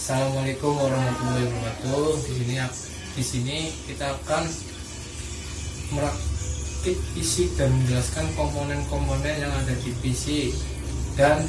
Assalamualaikum warahmatullahi wabarakatuh. Di sini kita akan merakit PC dan menjelaskan komponen-komponen yang ada di PC dan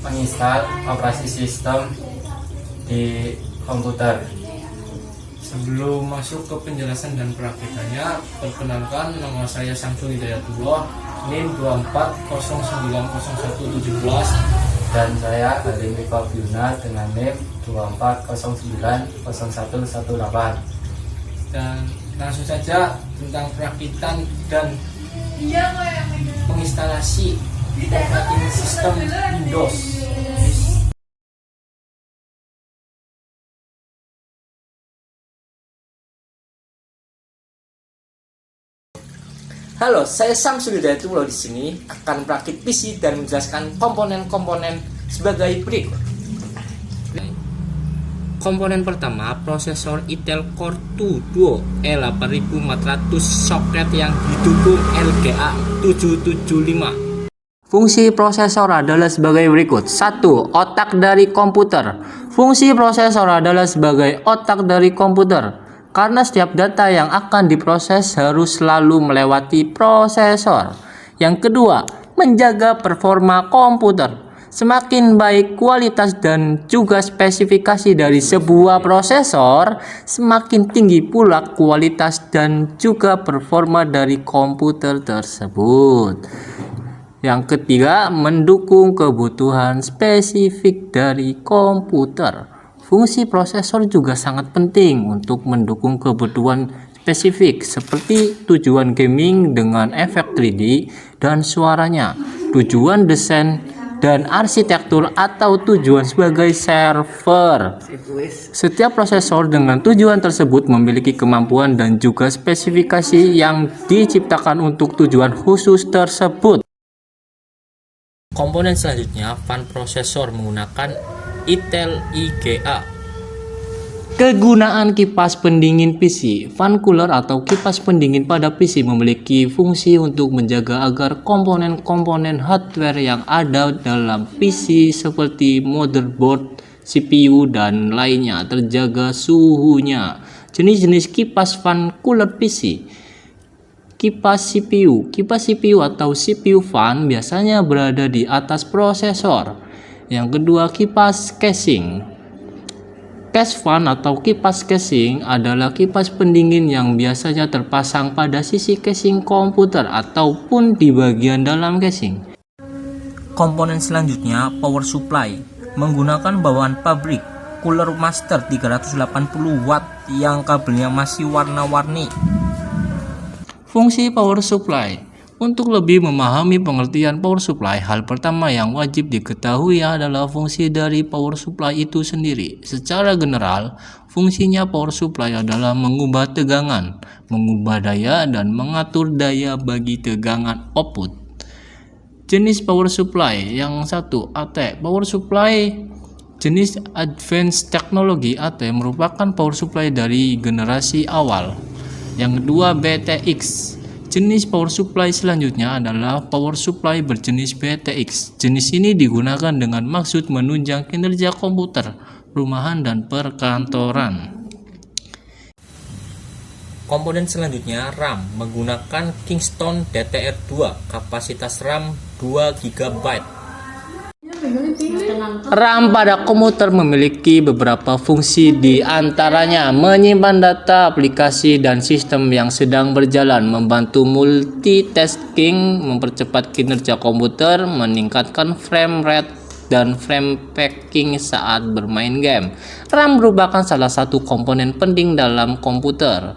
menginstal operasi sistem di komputer. Sebelum masuk ke penjelasan dan perakitannya, perkenalkan, nama saya Samsul Hidayatullah, NIM 24090117, Dan saya Halimi Fabiuna dengan NIM 24090118. dan langsung saja tentang perakitan dan penginstalasi operating system Windows. Halo, saya Samsul Hidayatullah di sini akan merakit PC dan menjelaskan komponen-komponen sebagai berikut. Komponen pertama, prosesor Intel Core 2 Duo E8400 socket yang didukung LGA 775. Fungsi prosesor adalah sebagai berikut. 1. Otak dari komputer. Fungsi prosesor adalah sebagai otak dari komputer, karena setiap data yang akan diproses harus selalu melewati prosesor. Yang kedua, menjaga performa komputer. Semakin baik kualitas dan juga spesifikasi dari sebuah prosesor, semakin tinggi pula kualitas dan juga performa dari komputer tersebut. Yang ketiga, mendukung kebutuhan spesifik dari komputer. Fungsi prosesor juga sangat penting untuk mendukung kebutuhan spesifik seperti tujuan gaming dengan efek 3D dan suaranya, tujuan desain dan arsitektur, atau tujuan sebagai server. Setiap prosesor dengan tujuan tersebut memiliki kemampuan dan juga spesifikasi yang diciptakan untuk tujuan khusus tersebut. Komponen selanjutnya, fan prosesor menggunakan Intel IGA. Kegunaan kipas pendingin PC. Fan cooler atau kipas pendingin pada PC memiliki fungsi untuk menjaga agar komponen-komponen hardware yang ada dalam PC seperti motherboard, CPU, dan lainnya terjaga suhunya. Jenis-jenis kipas fan cooler PC. Kipas CPU. Kipas CPU atau CPU fan biasanya berada di atas prosesor. Yang kedua, kipas casing. Case fan atau kipas casing adalah kipas pendingin yang biasanya terpasang pada sisi casing komputer ataupun di bagian dalam casing. Komponen selanjutnya, power supply. Menggunakan bawaan pabrik Cooler Master 380 watt yang kabelnya masih warna-warni. Fungsi power supply. Untuk lebih memahami pengertian power supply, hal pertama yang wajib diketahui adalah fungsi dari power supply itu sendiri. Secara general, fungsinya power supply adalah mengubah tegangan, mengubah daya, dan mengatur daya bagi tegangan output. Jenis power supply. Yang satu, AT. Power supply jenis Advanced Technology AT merupakan power supply dari generasi awal. Yang kedua, BTX. Jenis power supply selanjutnya adalah power supply berjenis BTX. Jenis ini digunakan dengan maksud menunjang kinerja komputer, rumahan, dan perkantoran. Komponen selanjutnya, RAM. Menggunakan Kingston DDR2, kapasitas RAM 2 GB. RAM pada komputer memiliki beberapa fungsi, di antaranya menyimpan data, aplikasi, dan sistem yang sedang berjalan, membantu multitasking, mempercepat kinerja komputer, meningkatkan frame rate dan frame pacing saat bermain game. RAM merupakan salah satu komponen penting dalam komputer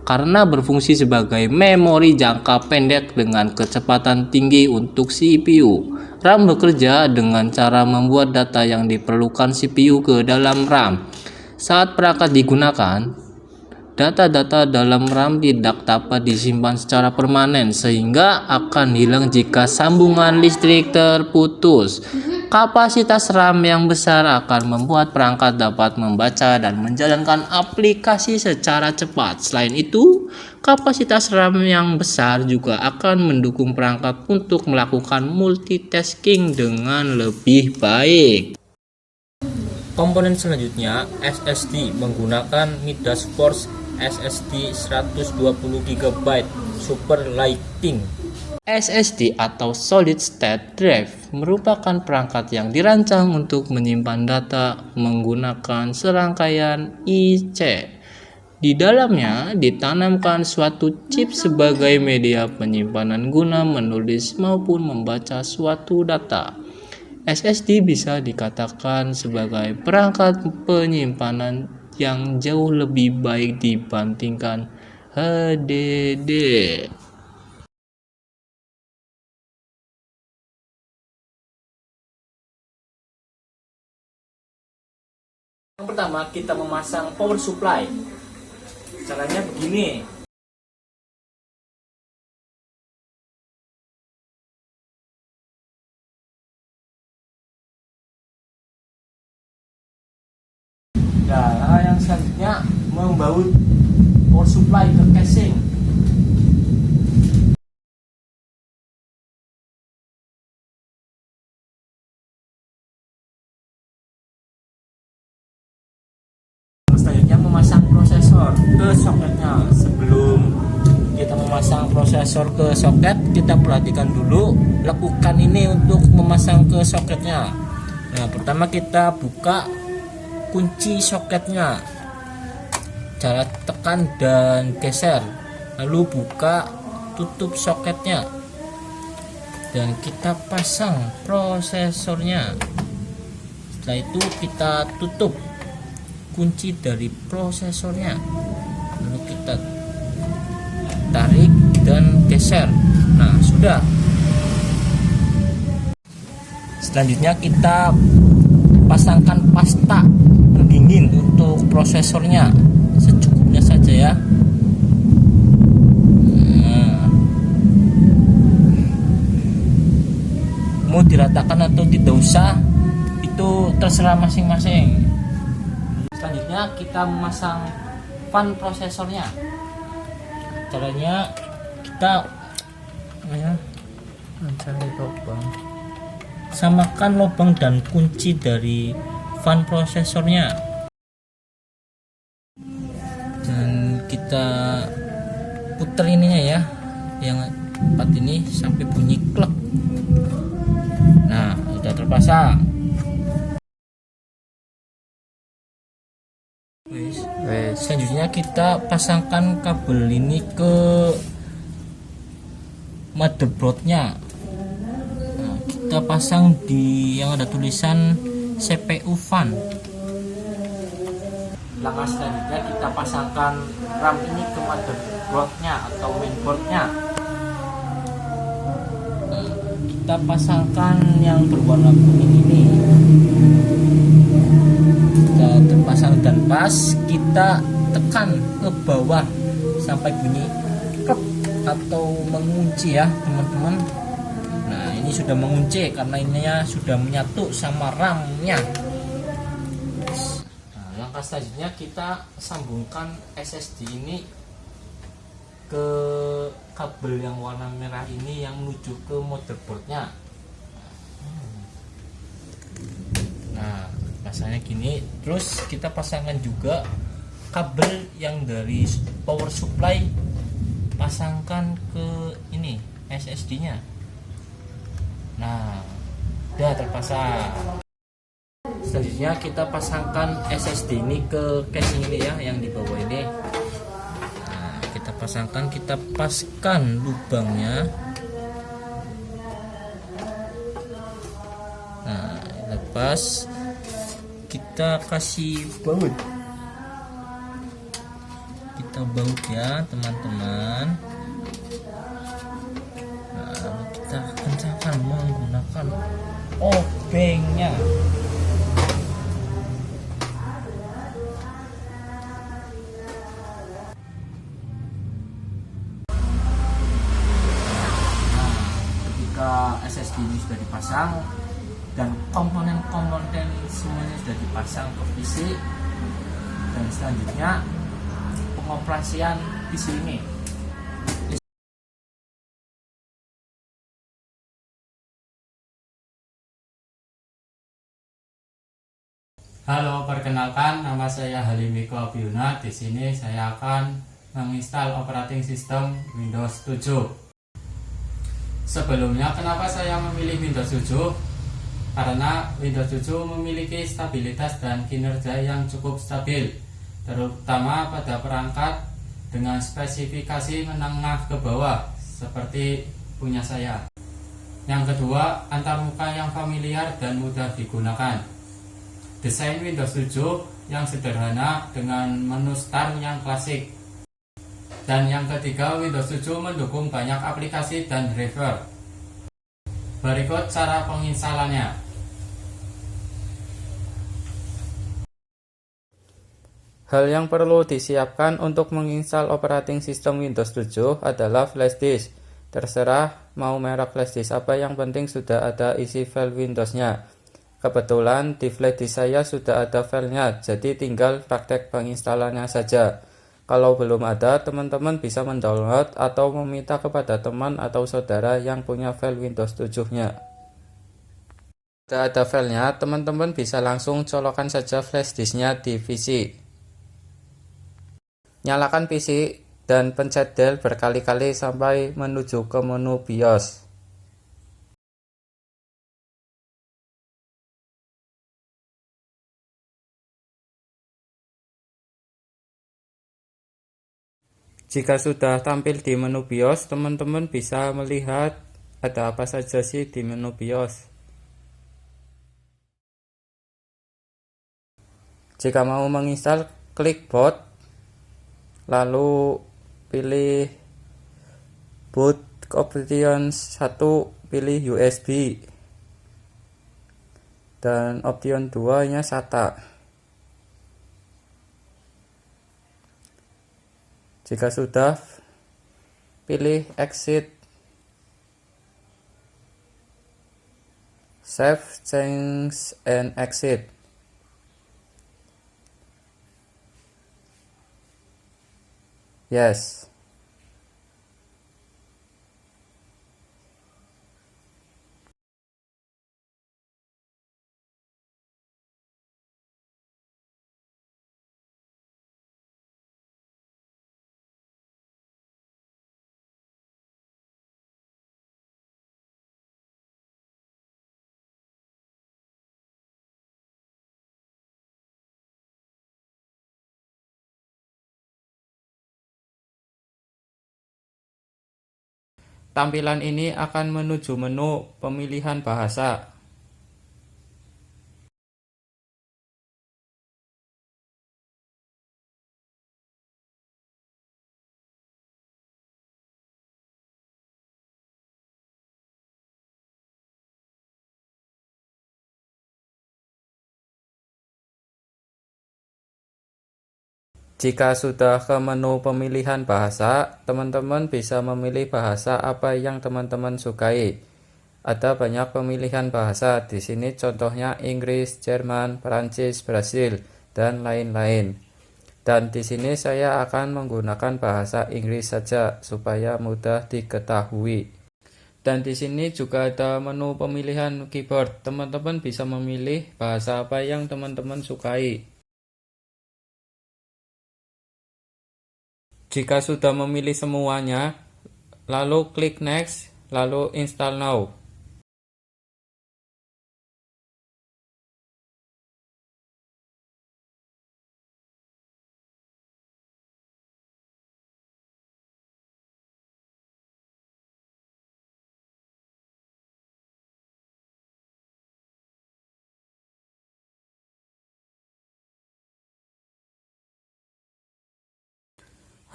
karena berfungsi sebagai memori jangka pendek dengan kecepatan tinggi untuk CPU. RAM bekerja dengan cara membuat data yang diperlukan CPU ke dalam RAM. Saat perangkat digunakan, data-data dalam RAM tidak dapat disimpan secara permanen sehingga akan hilang jika sambungan listrik terputus. Kapasitas RAM yang besar akan membuat perangkat dapat membaca dan menjalankan aplikasi secara cepat. Selain itu, kapasitas RAM yang besar juga akan mendukung perangkat untuk melakukan multitasking dengan lebih baik. komponen selanjutnya SSD menggunakan Midas Force SSD 120 GB Super Lighting. SSD atau Solid State Drive merupakan perangkat yang dirancang untuk menyimpan data menggunakan serangkaian IC. Di dalamnya ditanamkan suatu chip sebagai media penyimpanan guna menulis maupun membaca suatu data. SSD bisa dikatakan sebagai perangkat penyimpanan yang jauh lebih baik dibandingkan HDD. Yang pertama, kita memasang power supply. Caranya begini. Nah, yang selanjutnya membaut power supply ke casing. Selanjutnya memasang prosesor ke soketnya. Sebelum kita memasang prosesor ke soket, kita perhatikan dulu lekukan ini untuk memasang ke soketnya. Nah, pertama kita buka kunci soketnya, cara tekan dan geser, lalu buka tutup soketnya dan kita pasang prosesornya. Setelah itu kita tutup kunci dari prosesornya, lalu kita tarik dan geser. Nah, sudah. Selanjutnya kita pasangkan pasta pendingin untuk prosesornya secukupnya saja ya. Nah, mau diratakan atau tidak usah itu terserah masing-masing. Selanjutnya kita memasang fan prosesornya. Caranya kita mencari lubang, samakan lubang dan kunci dari fan prosesornya dan kita puter ininya ya, yang empat ini sampai bunyi klek. Nah, sudah terpasang. Selanjutnya kita pasangkan kabel ini ke motherboardnya. Nah, kita pasang di yang ada tulisan CPU fan. Langkah selanjutnya kita pasangkan RAM ini ke motherboardnya atau mainboardnya. Nah, kita pasangkan yang berwarna kuning ini. Sudah terpasang dan pas, kita tekan ke bawah sampai bunyi klek atau mengunci ya teman-teman. Nah, ini sudah mengunci karena ininya sudah menyatu sama RAM-nya. Nah, langkah selanjutnya kita sambungkan SSD ini ke kabel yang warna merah ini yang menuju ke motherboardnya. Nah, pasangnya gini, terus kita pasangkan juga kabel yang dari power supply, pasangkan ke ini SSD-nya. Nah, udah terpasang. Selanjutnya kita pasangkan SSD ini ke casing ini ya, yang di bawah ini. Nah, kita pasangkan, kita paskan lubangnya. Nah, lepas kita kasih baut. Kita baut ya teman-teman. Nah, lalu kita kencangkan menggunakan obengnya. Nah, ketika SSD ini sudah dipasang dan komponen-komponen semuanya sudah dipasang ke PC, dan selanjutnya pengoperasian PC ini. Halo, perkenalkan nama saya Halimiko Abiuna. Di sini saya akan menginstal operating system Windows 7. Sebelumnya, kenapa saya memilih Windows 7? Karena Windows 7 memiliki stabilitas dan kinerja yang cukup stabil, terutama pada perangkat dengan spesifikasi menengah ke bawah seperti punya saya. Yang kedua, antarmuka yang familiar dan mudah digunakan. Desain Windows 7 yang sederhana dengan menu start yang klasik. Dan yang ketiga, Windows 7 mendukung banyak aplikasi dan driver. Berikut cara penginstalannya. Hal yang perlu disiapkan untuk menginstal operating system Windows 7 adalah flash disk. Terserah mau merek flash disk apa, yang penting sudah ada isi file Windows-nya. Kebetulan di flash disk saya sudah ada filenya, jadi tinggal praktek penginstalannya saja. Kalau belum ada, teman-teman bisa mendownload atau meminta kepada teman atau saudara yang punya file Windows 7-nya. Sudah ada filenya, teman-teman bisa langsung colokan saja flash disknya di PC. Nyalakan PC dan pencet del berkali-kali sampai menuju ke menu BIOS. Jika sudah tampil di menu BIOS, teman-teman bisa melihat ada apa saja sih di menu BIOS. Jika mau menginstal, klik boot, lalu pilih boot option 1, pilih USB, dan option 2 nya SATA. Jika sudah, pilih exit, save change and exit. Yes. Tampilan ini akan menuju menu pemilihan bahasa. Jika sudah ke menu pemilihan bahasa, teman-teman bisa memilih bahasa apa yang teman-teman sukai. Ada banyak pemilihan bahasa di sini, contohnya Inggris, Jerman, Perancis, Brasil, dan lain-lain. Dan di sini saya akan menggunakan bahasa Inggris saja supaya mudah diketahui. Dan di sini juga ada menu pemilihan keyboard. Teman-teman bisa memilih bahasa apa yang teman-teman sukai. Jika sudah memilih semuanya, lalu klik next, lalu install now.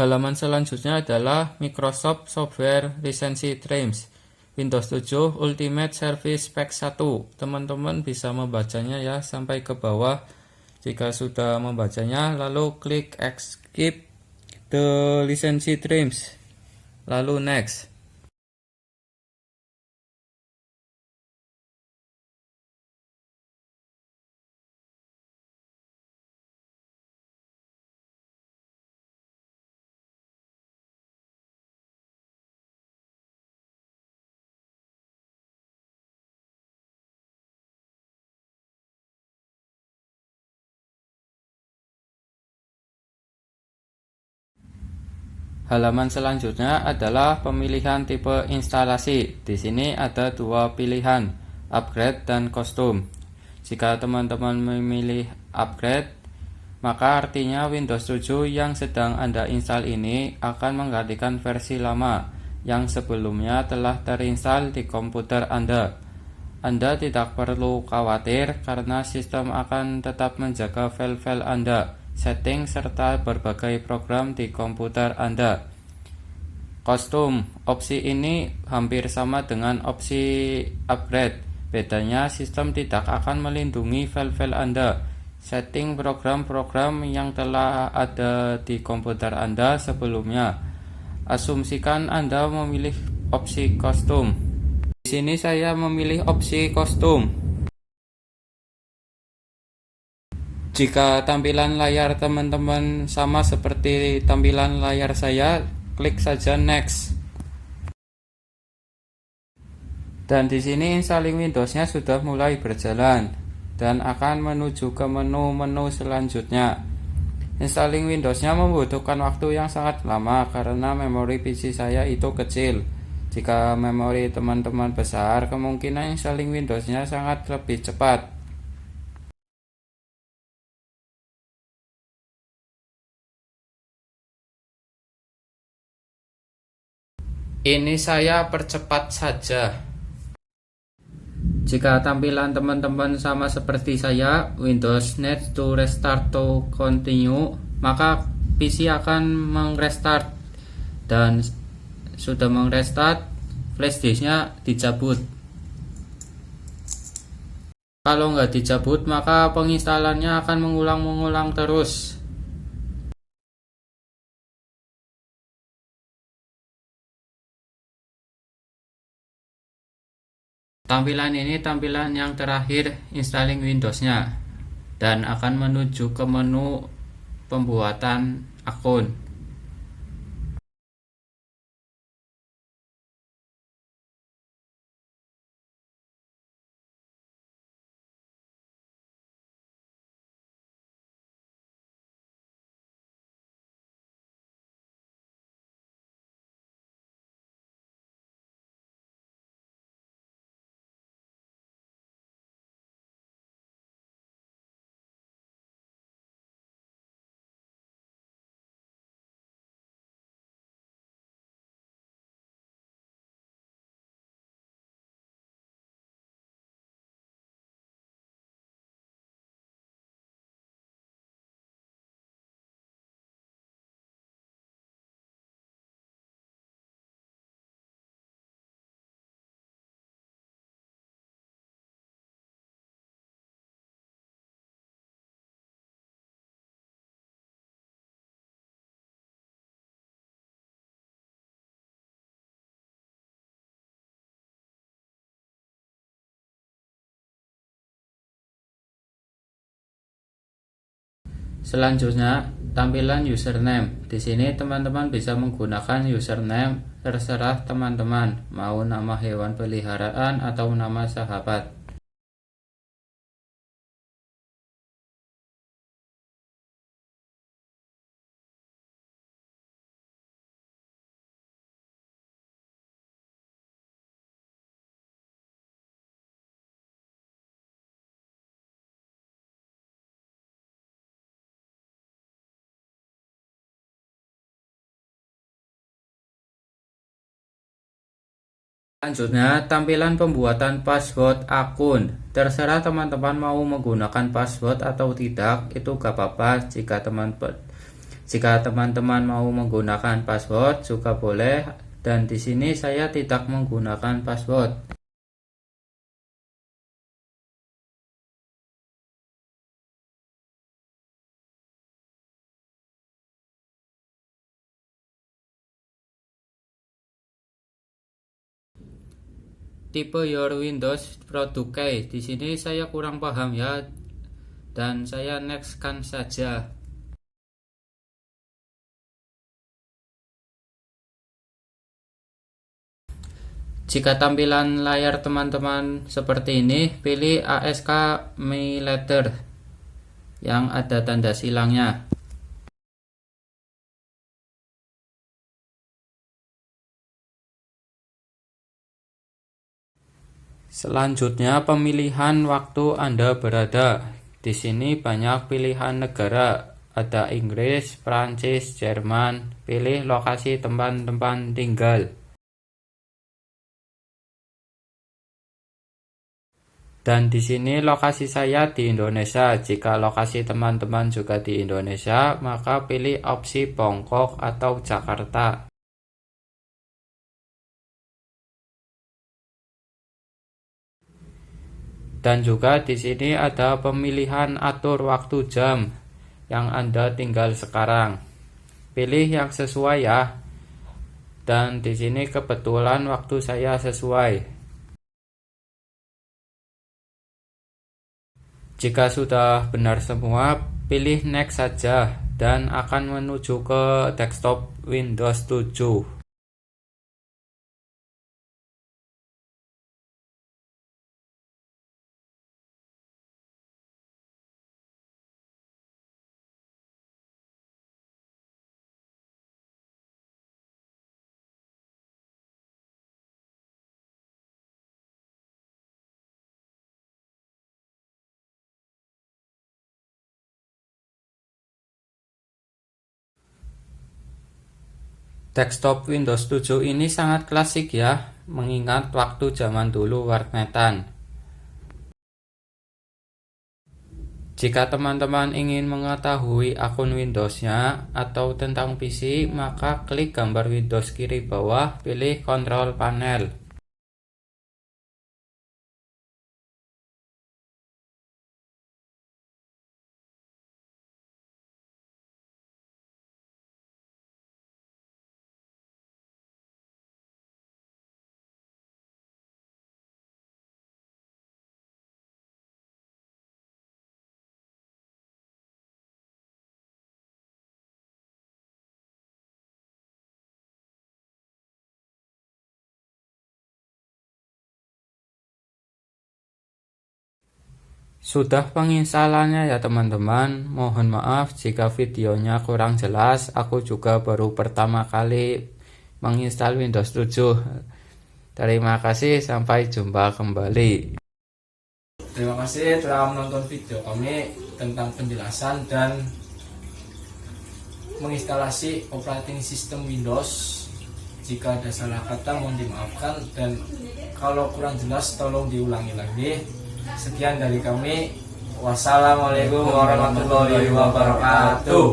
Halaman selanjutnya adalah Microsoft Software License Terms Windows 7 Ultimate Service Pack 1. Teman-teman bisa membacanya ya sampai ke bawah. Jika sudah membacanya, lalu klik skip the license terms, lalu next. Halaman selanjutnya adalah pemilihan tipe instalasi. Di sini ada dua pilihan, upgrade dan custom. Jika teman-teman memilih upgrade, maka artinya Windows 7 yang sedang Anda install ini akan menggantikan versi lama yang sebelumnya telah terinstall di komputer Anda. Anda tidak perlu khawatir karena sistem akan tetap menjaga file-file Anda, setting, serta berbagai program di komputer Anda. Custom, opsi ini hampir sama dengan opsi upgrade. Bedanya, sistem tidak akan melindungi file-file Anda, setting program-program yang telah ada di komputer Anda sebelumnya. Asumsikan Anda memilih opsi custom. Di sini saya memilih opsi custom. Jika tampilan layar teman-teman sama seperti tampilan layar saya, klik saja next. Dan di sini installing Windows-nya sudah mulai berjalan dan akan menuju ke menu-menu selanjutnya. Installing Windows-nya membutuhkan waktu yang sangat lama karena memori PC saya itu kecil. Jika memori teman-teman besar, kemungkinan installing Windows-nya sangat lebih cepat. Ini saya percepat saja. Jika tampilan teman-teman sama seperti saya, Windows needs to restart to continue, maka PC akan mengrestart, dan sudah mengrestart, flash disknya dicabut. Kalau nggak dicabut, maka penginstalannya akan mengulang-mengulang terus. Tampilan ini tampilan yang terakhir installing Windows-nya dan akan menuju ke menu pembuatan akun. Selanjutnya, tampilan username. Di sini teman-teman bisa menggunakan username terserah teman-teman, mau nama hewan peliharaan atau nama sahabat. Selanjutnya, tampilan pembuatan password akun. Terserah teman-teman mau menggunakan password atau tidak, itu gak apa-apa. Jika teman-teman mau menggunakan password juga boleh, dan di sini saya tidak menggunakan password. Tipe Your Windows Product Key. Di sini saya kurang paham ya, dan saya next-kan saja. Jika tampilan layar teman-teman seperti ini, pilih ASK My Letter yang ada tanda silangnya. Selanjutnya, pemilihan waktu Anda berada. Di sini banyak pilihan negara, ada Inggris, Prancis, Jerman. Pilih lokasi teman-teman tinggal. Dan di sini lokasi saya di Indonesia. Jika lokasi teman-teman juga di Indonesia, maka pilih opsi Bangkok atau Jakarta. Dan juga di sini ada pemilihan atur waktu jam yang Anda tinggal sekarang. Pilih yang sesuai ya. Dan di sini kebetulan waktu saya sesuai. Jika sudah benar semua, pilih next saja dan akan menuju ke desktop Windows 7. Desktop Windows 7 ini sangat klasik ya, mengingat waktu zaman dulu warnetan. Jika teman-teman ingin mengetahui akun Windows-nya atau tentang PC, maka klik gambar Windows kiri bawah, pilih Control Panel. Sudah penginstalannya ya teman-teman. Mohon maaf jika videonya kurang jelas. Aku juga baru pertama kali menginstal Windows 7. Terima kasih, sampai jumpa kembali. Terima kasih telah menonton video kami tentang penjelasan dan menginstalasi operating system Windows. Jika ada salah kata mohon dimaafkan, dan kalau kurang jelas tolong diulangi lagi. Sekian dari kami. Wassalamualaikum warahmatullahi wabarakatuh.